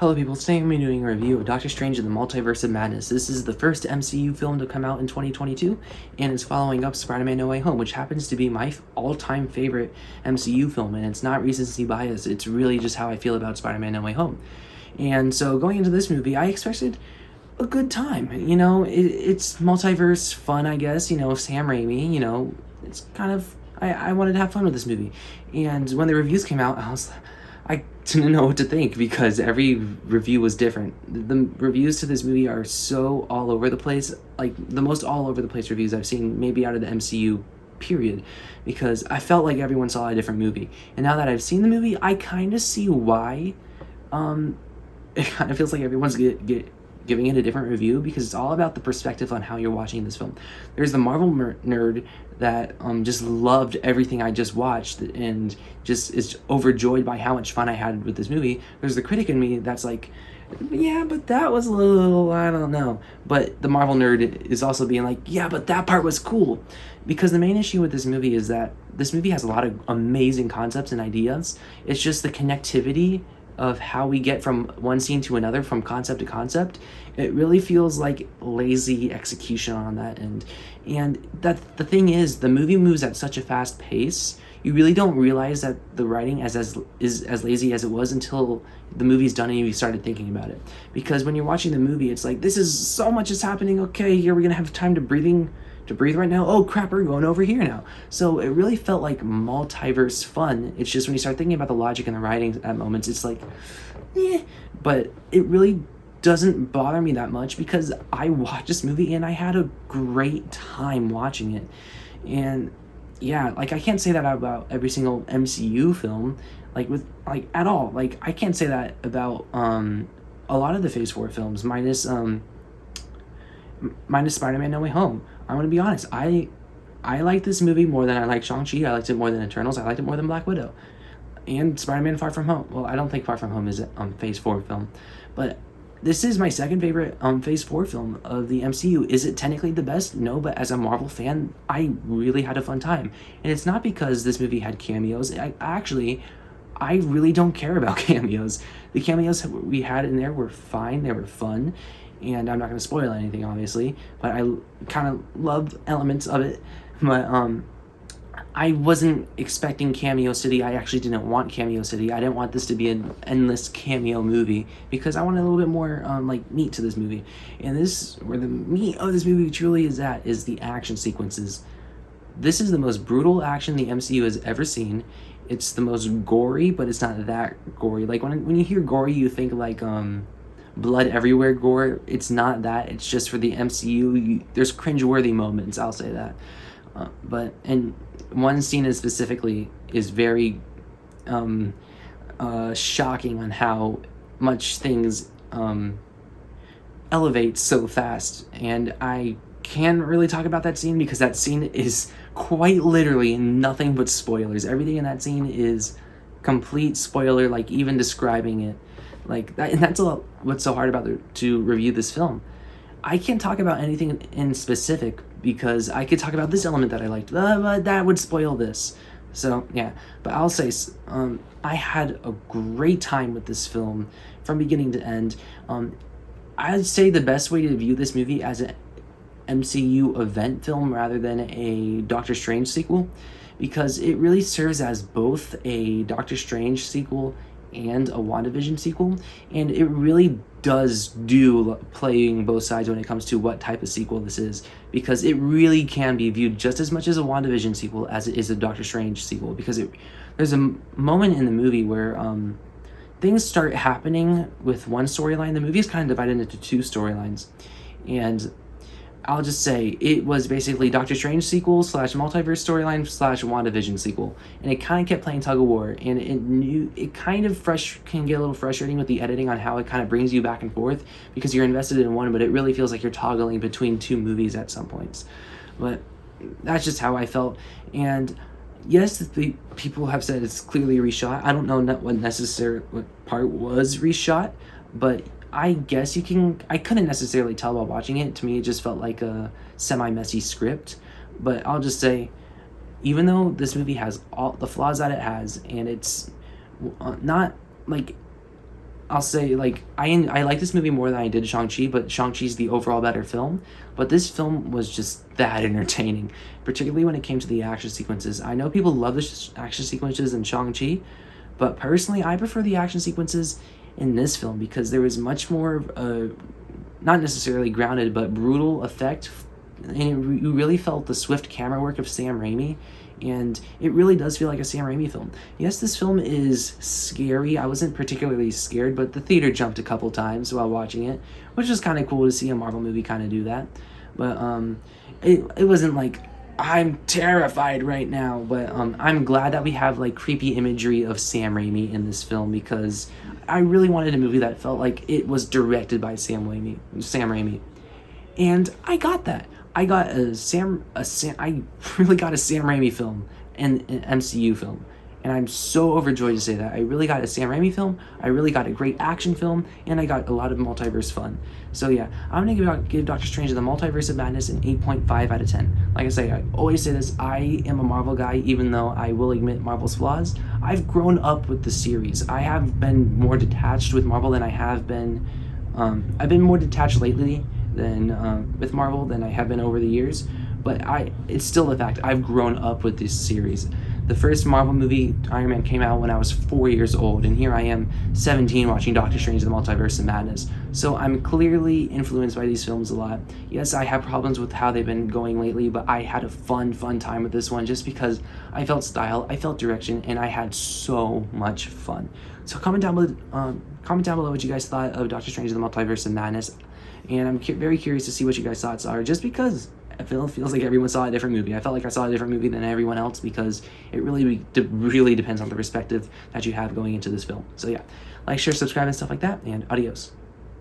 Hello people, today I'm doing a review of Doctor Strange in the Multiverse of Madness. This is the first MCU film to come out in 2022, and it's following up Spider-Man No Way Home, which happens to be my all-time favorite MCU film, and it's not recency bias, it's really just how I feel about Spider-Man No Way Home. And so going into this movie, I expected a good time. It's multiverse fun, I guess. Sam Raimi, it's kind of, I wanted to have fun with this movie. And when the reviews came out, I didn't know what to think because every review was different. The reviews to this movie are so all over the place, like the most all over the place reviews I've seen maybe out of the MCU period, because I felt like everyone saw a different movie. And now that I've seen the movie, I kind of see why it kind of feels like everyone's giving it a different review, because it's all about the perspective on how you're watching this film. There's the Marvel nerd that just loved everything I just watched and just is overjoyed by how much fun I had with this movie. There's the critic in me that's like, yeah, but that was a little, I don't know. But the Marvel nerd is also being like, yeah, but that part was cool. Because the main issue with this movie is that this movie has a lot of amazing concepts and ideas. It's just the connectivity of how we get from one scene to another, from concept to concept. It really feels like lazy execution on that end. And that the thing is, the movie moves at such a fast pace, you really don't realize that the writing is as lazy as it was until the movie's done and you started thinking about it. Because when you're watching the movie, it's like, this is so much is happening. Okay, here we're gonna have time to breathe right now. Oh crap, we're going over here now. So it really felt like multiverse fun. It's just when you start thinking about the logic and the writing at moments, it's like, but it really doesn't bother me that much because I watched this movie and I had a great time watching it. And yeah, like I can't say that about every single MCU film, at all. Like I can't say that about a lot of the Phase 4 films, minus Spider-Man No Way Home. I'm gonna be honest, I like this movie more than I like Shang-Chi. I liked it more than Eternals. I liked it more than Black Widow. And Spider-Man Far From Home. Well, I don't think Far From Home is a Phase 4 film. But this is my second favorite Phase 4 film of the MCU. Is it technically the best? No, but as a Marvel fan, I really had a fun time. And it's not because this movie had cameos. I really don't care about cameos. The cameos we had in there were fine. They were fun. And I'm not going to spoil anything, obviously, but I kind of loved elements of it. But I wasn't expecting Cameo City. I actually didn't want Cameo City. I didn't want this to be an endless cameo movie because I wanted a little bit more meat to this movie. And this, where the meat of this movie truly is at, is the action sequences. This is the most brutal action the MCU has ever seen. It's the most gory, but it's not that gory. Like when you hear gory, you think like blood everywhere gore. It's not that. It's just for the MCU. There's cringeworthy moments, I'll say that. And one scene specifically is very shocking on how much things elevate so fast. And I can't really talk about that scene because that scene is quite literally nothing but spoilers. Everything in that scene is complete spoiler, like even describing it. Like that, and that's what's so hard about to review this film. I can't talk about anything in specific because I could talk about this element that I liked, but that would spoil this. So yeah, but I'll say I had a great time with this film from beginning to end. I'd say the best way to view this movie as an MCU event film rather than a Doctor Strange sequel, because it really serves as both a Doctor Strange sequel and a WandaVision sequel, and it really does do playing both sides when it comes to what type of sequel this is, because it really can be viewed just as much as a WandaVision sequel as it is a Doctor Strange sequel, because there's a moment in the movie where things start happening with one storyline. The movie is kind of divided into two storylines, and I'll just say it was basically Doctor Strange sequel / multiverse storyline / WandaVision sequel, and it kind of kept playing tug of war, and it kind of can get a little frustrating with the editing on how it kind of brings you back and forth because you're invested in one, but it really feels like you're toggling between two movies at some points. But that's just how I felt. And yes, the people have said it's clearly reshot. I don't know what part was reshot, but I guess I couldn't necessarily tell while watching it. To me, it just felt like a semi-messy script. But I'll just say, even though this movie has all the flaws that it has, and it's not like I'll say, like, I like this movie more than I did Shang-Chi, but Shang-Chi's the overall better film. But this film was just that entertaining, particularly when it came to the action sequences. I know people love the action sequences in Shang-Chi, but personally, I prefer the action sequences in this film because there was much more, not necessarily grounded, but brutal effect. And you really felt the swift camera work of Sam Raimi, and it really does feel like a Sam Raimi film. Yes, this film is scary. I wasn't particularly scared, but the theater jumped a couple times while watching it, which was kind of cool to see a Marvel movie kind of do that. But it wasn't like, I'm terrified right now, but I'm glad that we have like creepy imagery of Sam Raimi in this film because I really wanted a movie that felt like it was directed by Sam Raimi. And I got that. I got I really got a Sam Raimi film and an MCU film. And I'm so overjoyed to say that. I really got a Sam Raimi film, I really got a great action film, and I got a lot of multiverse fun. So yeah, I'm gonna give Doctor Strange in the Multiverse of Madness an 8.5 out of 10. Like I say, I always say this, I am a Marvel guy, even though I will admit Marvel's flaws. I've grown up with the series. I have been more detached with Marvel than I have been, I've been more detached lately than with Marvel than I have been over the years, but it's still the fact I've grown up with this series. The first Marvel movie, Iron Man, came out when I was 4 years old, and here I am, 17, watching Doctor Strange in the Multiverse of Madness. So I'm clearly influenced by these films a lot. Yes, I have problems with how they've been going lately, but I had a fun time with this one just because I felt style, I felt direction, and I had so much fun. So comment down below what you guys thought of Doctor Strange in the Multiverse of Madness, and I'm very curious to see what you guys' thoughts are, just because it feels like everyone saw a different movie. I felt like I saw a different movie than everyone else because it really depends on the perspective that you have going into this film. So yeah, like, share, subscribe, and stuff like that, and adios.